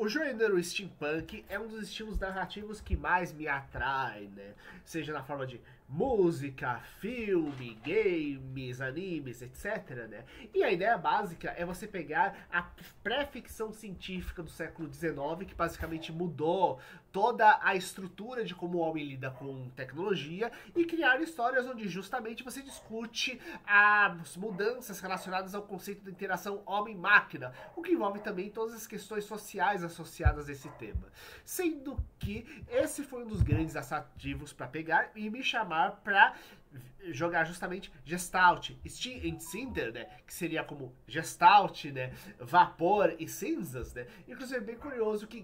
O gênero steampunk é um dos estilos narrativos que mais me atrai, né? Seja na forma de música, filme, games, animes, etc, né? E a ideia básica é você pegar a pré-ficção científica do século XIX, que basicamente mudou toda a estrutura de como o homem lida com tecnologia, e criar histórias onde justamente você discute as mudanças relacionadas ao conceito de interação homem-máquina, o que envolve também todas as questões sociais associadas a esse tema. Sendo que esse foi um dos grandes atrativos para pegar e me chamar para jogar justamente Gestalt, Steam and Cinder, né, que seria como Gestalt, né, vapor e cinzas, né. Inclusive é bem curioso que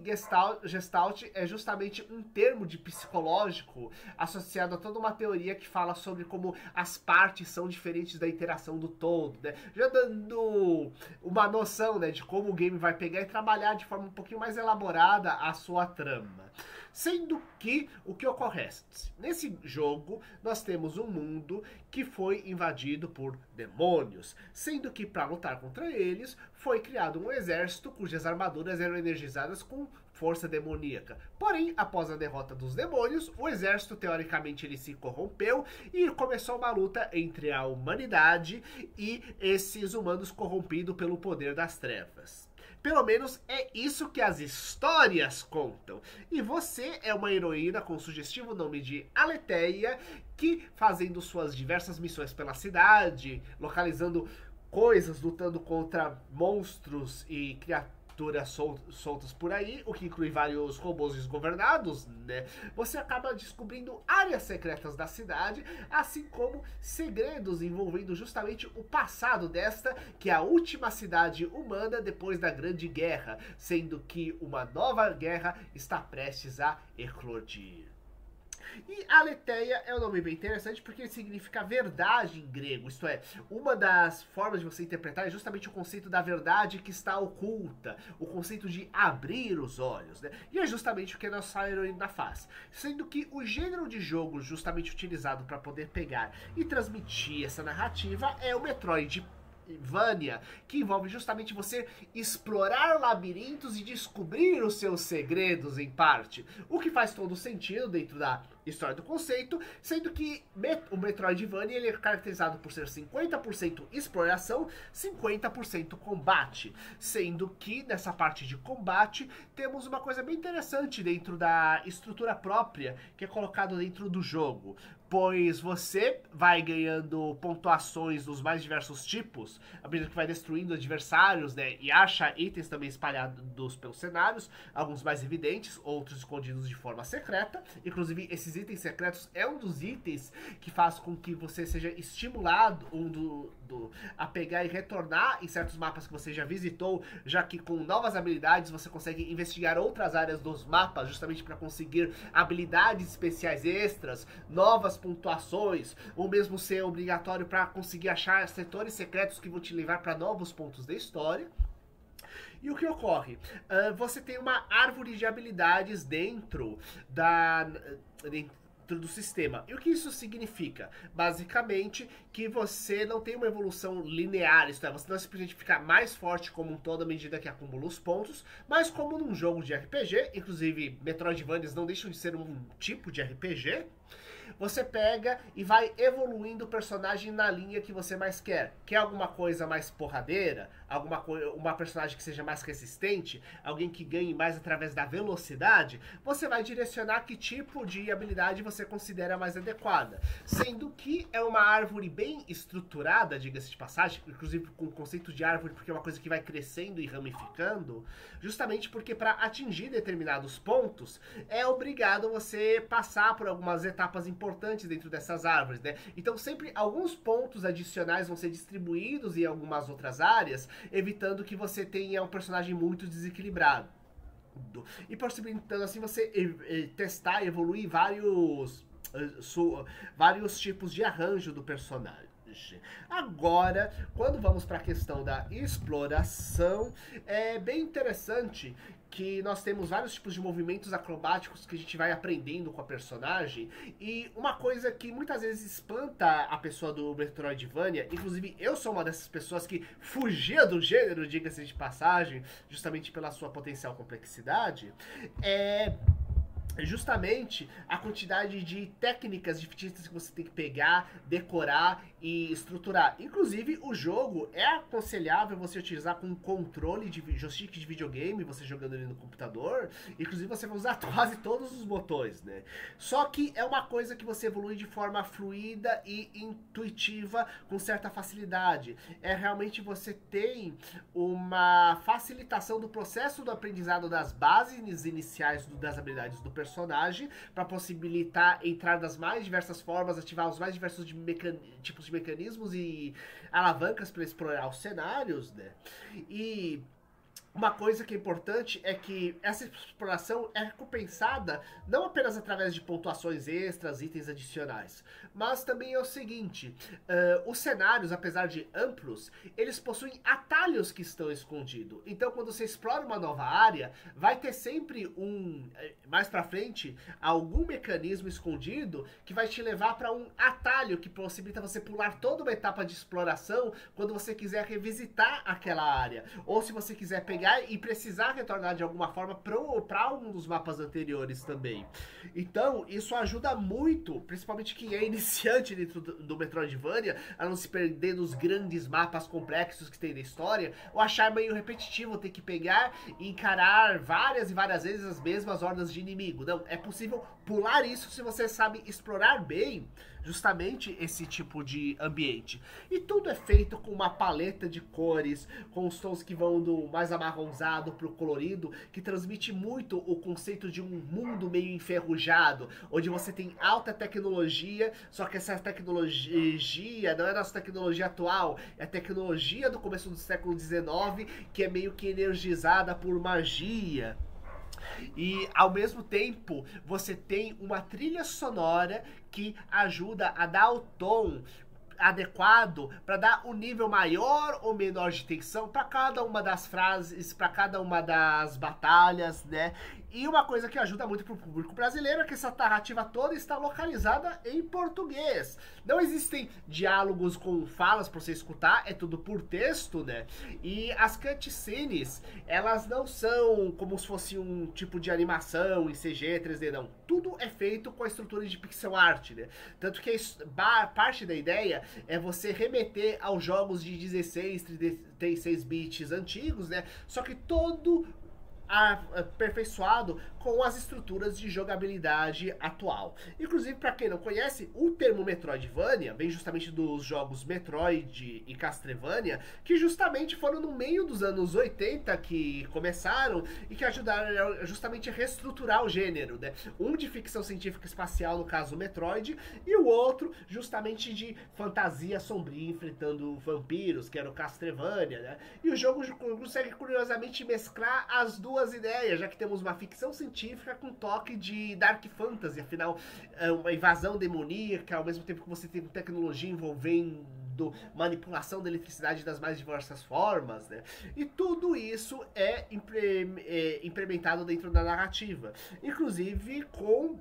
Gestalt é justamente um termo de psicológico associado a toda uma teoria que fala sobre como as partes são diferentes da interação do todo, né, já dando uma noção, né, de como o game vai pegar e trabalhar de forma um pouquinho mais elaborada a sua trama. Sendo que o que ocorre? Nesse jogo nós temos um mundo que foi invadido por demônios, sendo que para lutar contra eles foi criado um exército cujas armaduras eram energizadas com força demoníaca. Porém, após a derrota dos demônios, o exército teoricamente ele se corrompeu e começou uma luta entre a humanidade e esses humanos corrompidos pelo poder das trevas. Pelo menos é isso que as histórias contam. E você é uma heroína com o sugestivo nome de Aletheia, que fazendo suas diversas missões pela cidade, localizando coisas, lutando contra monstros e criaturas soltas por aí, o que inclui vários robôs desgovernados, né? Você acaba descobrindo áreas secretas da cidade, assim como segredos envolvendo justamente o passado desta, que é a última cidade humana depois da Grande Guerra, sendo que uma nova guerra está prestes a eclodir. E Aletheia é um nome bem interessante porque ele significa verdade em grego, isto é, uma das formas de você interpretar é justamente o conceito da verdade que está oculta, o conceito de abrir os olhos, né? E é justamente o que a nossa heroína faz, sendo que o gênero de jogo justamente utilizado para poder pegar e transmitir essa narrativa é o Metroidvania, que envolve justamente você explorar labirintos e descobrir os seus segredos em parte, o que faz todo sentido dentro da história do conceito, sendo que o Metroidvania ele é caracterizado por ser 50% exploração, 50% combate, sendo que nessa parte de combate temos uma coisa bem interessante dentro da estrutura própria que é colocado dentro do jogo, pois você vai ganhando pontuações dos mais diversos tipos, à medida que vai destruindo adversários, né, e acha itens também espalhados pelos cenários, alguns mais evidentes, outros escondidos de forma secreta. Inclusive esses itens secretos é um dos itens que faz com que você seja estimulado a pegar e retornar em certos mapas que você já visitou, já que com novas habilidades você consegue investigar outras áreas dos mapas, justamente para conseguir habilidades especiais extras, novas pontuações, ou mesmo ser obrigatório para conseguir achar setores secretos que vão te levar para novos pontos da história. E o que ocorre? Você tem uma árvore de habilidades dentro do sistema. E o que isso significa? Basicamente que você não tem uma evolução linear, isto é, você não simplesmente fica mais forte como um todo à medida que acumula os pontos, mas como num jogo de RPG, inclusive Metroidvanias não deixam de ser um tipo de RPG, você pega e vai evoluindo o personagem na linha que você mais quer. Quer alguma coisa mais porradeira? Uma personagem que seja mais resistente? Alguém que ganhe mais através da velocidade? Você vai direcionar que tipo de habilidade você considera mais adequada. Sendo que é uma árvore bem estruturada, diga-se de passagem, inclusive com o conceito de árvore, porque é uma coisa que vai crescendo e ramificando, justamente porque para atingir determinados pontos, é obrigado você passar por algumas etapas importantes dentro dessas árvores, né? Então sempre alguns pontos adicionais vão ser distribuídos em algumas outras áreas, evitando que você tenha um personagem muito desequilibrado. E possibilitando assim você testar e evoluir vários tipos de arranjo do personagem. personagem. Agora, quando vamos para a questão da exploração, é bem interessante que nós temos vários tipos de movimentos acrobáticos que a gente vai aprendendo com a personagem, e uma coisa que muitas vezes espanta a pessoa do Metroidvania, inclusive eu sou uma dessas pessoas que fugia do gênero, diga-se de passagem, justamente pela sua potencial complexidade, é justamente a quantidade de técnicas diferentes que você tem que pegar, decorar e estruturar. Inclusive, o jogo é aconselhável você utilizar com controle de joystick de videogame, você jogando ele no computador. Inclusive, você vai usar quase todos os botões, né? Só que é uma coisa que você evolui de forma fluida e intuitiva, com certa facilidade. É realmente você tem uma facilitação do processo do aprendizado das bases iniciais das habilidades do personagem, para possibilitar entrar das mais diversas formas, ativar os mais diversos tipos de mecanismos e alavancas para explorar os cenários, né? E uma coisa que é importante é que essa exploração é recompensada não apenas através de pontuações extras, itens adicionais, mas também é o seguinte, os cenários, apesar de amplos, eles possuem atalhos que estão escondidos. Então, quando você explora uma nova área, vai ter sempre mais pra frente, algum mecanismo escondido que vai te levar para um atalho que possibilita você pular toda uma etapa de exploração quando você quiser revisitar aquela área. Ou se você quiser pegar e precisar retornar de alguma forma para algum dos mapas anteriores também. Então, isso ajuda muito, principalmente quem é iniciante dentro do Metroidvania, a não se perder nos grandes mapas complexos que tem na história, ou achar meio repetitivo ter que pegar e encarar várias e várias vezes as mesmas hordas de inimigo. Não, é possível pular isso se você sabe explorar bem justamente esse tipo de ambiente. E tudo é feito com uma paleta de cores, com os tons que vão do mais amarronzado pro colorido, que transmite muito o conceito de um mundo meio enferrujado, onde você tem alta tecnologia, só que essa tecnologia não é nossa tecnologia atual, é a tecnologia do começo do século XIX, que é meio que energizada por magia. E ao mesmo tempo você tem uma trilha sonora que ajuda a dar o tom adequado para dar um nível maior ou menor de tensão para cada uma das frases, para cada uma das batalhas, né? E uma coisa que ajuda muito pro público brasileiro é que essa narrativa toda está localizada em português. Não existem diálogos com falas para você escutar, é tudo por texto, né? E as cutscenes, elas não são como se fosse um tipo de animação em CG, 3D, não. Tudo é feito com a estrutura de pixel art, né? Tanto que parte da ideia é você remeter aos jogos de 16, 36 bits antigos, né? Só que todo aperfeiçoado com as estruturas de jogabilidade atual. Inclusive, para quem não conhece, o termo Metroidvania vem justamente dos jogos Metroid e Castlevania, que justamente foram no meio dos anos 80 que começaram e que ajudaram justamente a reestruturar o gênero, né? Um de ficção científica espacial, no caso o Metroid, e o outro justamente de fantasia sombria enfrentando vampiros, que era o Castlevania, né? E o jogo consegue curiosamente mesclar as duas ideias, já que temos uma ficção científica com toque de Dark Fantasy, afinal, é uma invasão demoníaca, ao mesmo tempo que você tem tecnologia envolvendo manipulação da eletricidade das mais diversas formas, né? E tudo isso é implementado dentro da narrativa, inclusive com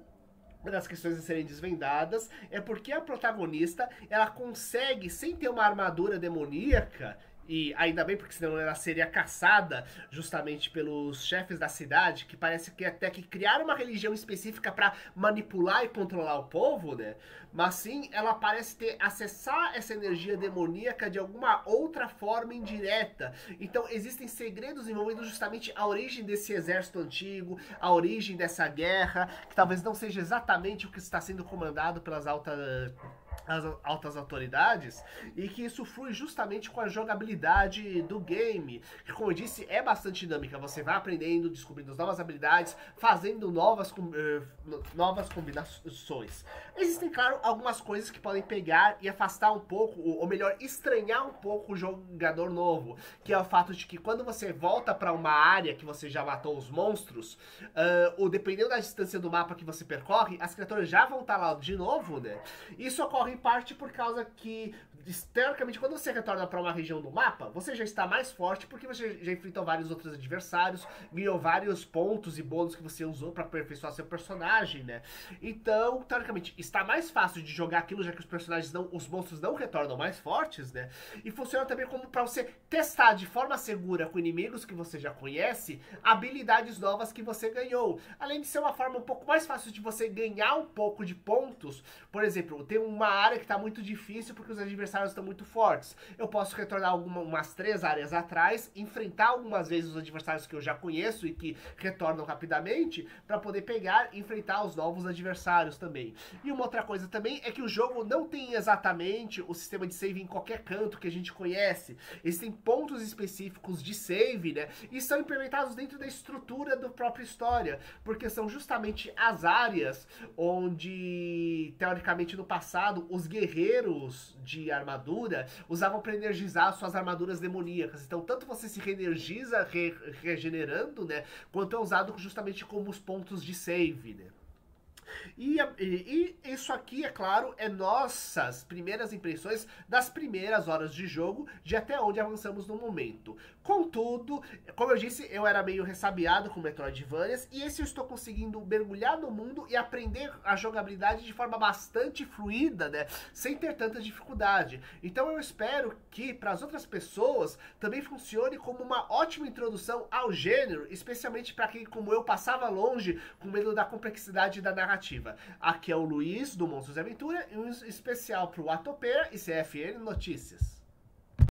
uma das questões a serem desvendadas é porque a protagonista, ela consegue, sem ter uma armadura demoníaca, e ainda bem, porque senão ela seria caçada justamente pelos chefes da cidade, que parece que até que criaram uma religião específica para manipular e controlar o povo, né? Mas sim, ela parece ter acessar essa energia demoníaca de alguma outra forma indireta. Então existem segredos envolvendo justamente a origem desse exército antigo, a origem dessa guerra, que talvez não seja exatamente o que está sendo comandado pelas altas autoridades, e que isso flui justamente com a jogabilidade do game, que, como eu disse, é bastante dinâmica. Você vai aprendendo, descobrindo novas habilidades, fazendo novas combinações. Existem, claro, algumas coisas que podem pegar e afastar um pouco, ou melhor, estranhar um pouco o jogador novo, que é o fato de que quando você volta para uma área que você já matou os monstros, ou dependendo da distância do mapa que você percorre, as criaturas já vão estar lá de novo, né? Isso ocorre em parte por causa que, teoricamente, quando você retorna para uma região do mapa, você já está mais forte porque você já enfrentou vários outros adversários, ganhou vários pontos e bônus que você usou para aperfeiçoar seu personagem, né? Então, teoricamente, está mais fácil de jogar aquilo, já que os monstros não retornam mais fortes, né? E funciona também como para você testar de forma segura com inimigos que você já conhece, habilidades novas que você ganhou. Além de ser uma forma um pouco mais fácil de você ganhar um pouco de pontos. Por exemplo, tem uma área que está muito difícil porque os adversários estão muito fortes. Eu posso retornar umas 3 áreas atrás, enfrentar algumas vezes os adversários que eu já conheço e que retornam rapidamente, para poder pegar e enfrentar os novos adversários também. E uma outra coisa também é que o jogo não tem exatamente o sistema de save em qualquer canto que a gente conhece. Existem pontos específicos de save, né? E são implementados dentro da estrutura da própria história, porque são justamente as áreas onde, teoricamente, no passado, os guerreiros de armadura usavam para energizar suas armaduras demoníacas. Então, tanto você se reenergiza regenerando, né? Quanto é usado justamente como os pontos de save, né? E isso aqui, é claro, é nossas primeiras impressões das primeiras horas de jogo, de até onde avançamos no momento. Contudo, como eu disse, eu era meio ressabiado com Metroidvanias, e esse eu estou conseguindo mergulhar no mundo e aprender a jogabilidade de forma bastante fluida, né, sem ter tanta dificuldade. Então eu espero que para as outras pessoas também funcione como uma ótima introdução ao gênero, especialmente para quem, como eu, passava longe com medo da complexidade da narrativa. Aqui é o Luiz, do Monstros e Aventura, e um especial para o Atopeia e CFN Notícias.